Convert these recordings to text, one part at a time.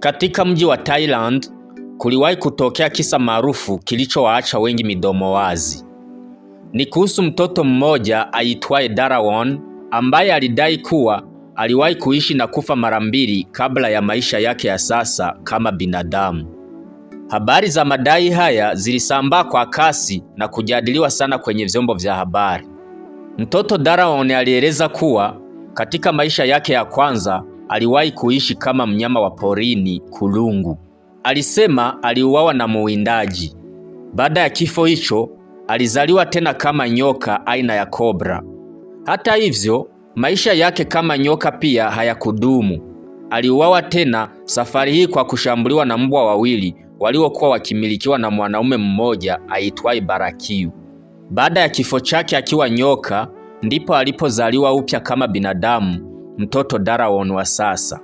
Katika mji wa Thailand, kuliwahi kutokea kisa maarufu kilichowaacha wengi midomo wazi. Ni kuhusu mtoto mmoja aitwaye Darawon ambaye alidai kuwa aliwahi kuishi na kufa mara mbili kabla ya maisha yake ya sasa kama binadamu. Habari za madai haya zilisambaa kwa kasi na kujadiliwa sana kwenye vyombo vya habari. Mtoto Darawon alieleza kuwa katika maisha yake ya kwanza aliwahi kuishi kama mnyama wa porini kulungu. Alisema aliuawa na muwindaji. Baada ya kifo hicho, alizaliwa tena kama nyoka aina ya kobra. Hata hivyo, maisha yake kama nyoka pia hayakudumu. Aliuawa tena, safari hii kwa kushambuliwa na mbwa wawili waliokuwa wakimilikiwa na mwanaume mmoja aitwaye Barakiu. Baada ya kifo chake akiwa nyoka, ndipo alipozaliwa upya kama binadamu, mtoto Darawon wa sasa.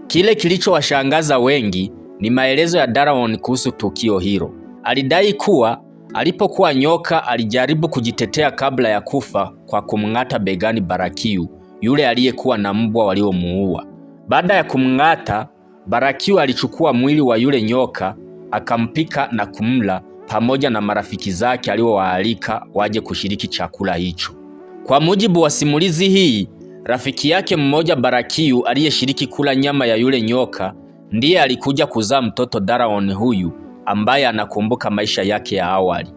Kile kilichowashangaza wengi ni maelezo ya Darawon kuhusu tukio hilo. Alidai kuwa alipokuwa nyoka alijaribu kujitetea kabla ya kufa kwa kumng'ata begani Barakiu, yule aliyekuwa na mbwa waliomuua. Baada ya kumng'ata, Barakiu alichukua mwili wa yule nyoka, akampika na kumla pamoja na marafiki zake aliowaalika waje kushiriki chakula hicho. Kwa mujibu wa simulizi hii, rafiki yake mmoja Barakiu aliyeshiriki kula nyama ya yule nyoka ndiye alikuja kuzaa mtoto Darawon huyu ambaye anakumbuka maisha yake ya awali.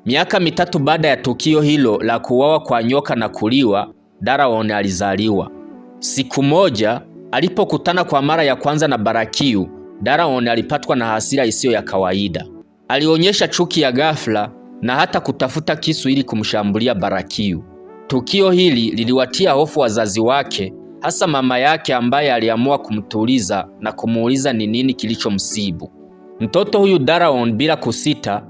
Miaka mitatu baada ya tukio hilo la kuuawa kwa nyoka na kuliwa, Darawon alizaliwa. Siku moja alipokutana kwa mara ya kwanza na Barakiu, Darawon alipatwa na hasira isiyo ya kawaida. Alionyesha chuki ya ghafla na hata kutafuta kisu ili kumshambulia Barakiu. Tukio hili liliwatia hofu wazazi wake, hasa mama yake ambaye aliamua kumtuliza na kumuuliza ni nini kilichomsibu. Mtoto huyu Darawon bila kusita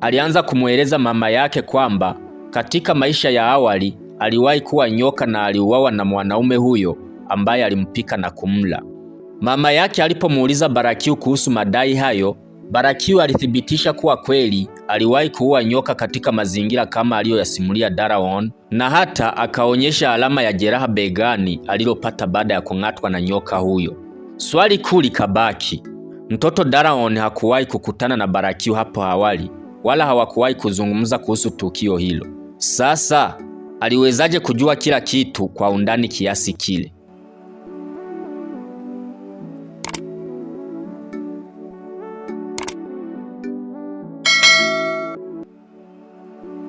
alianza kumweleza mama yake kwamba katika maisha ya awali aliwahi kuwa nyoka na aliuawa na mwanaume huyo ambaye alimpika na kumla. Mama yake alipomuuliza Barakiu kuhusu madai hayo, Barakiu alithibitisha kuwa kweli aliwahi kuua nyoka katika mazingira kama aliyoyasimulia Darawon, na hata akaonyesha alama ya jeraha begani alilopata baada ya kung'atwa na nyoka huyo. Swali kuu likabaki, mtoto Darawon hakuwahi kukutana na Barakiu hapo awali, wala hawakuwahi kuzungumza kuhusu tukio hilo. Sasa aliwezaje kujua kila kitu kwa undani kiasi kile?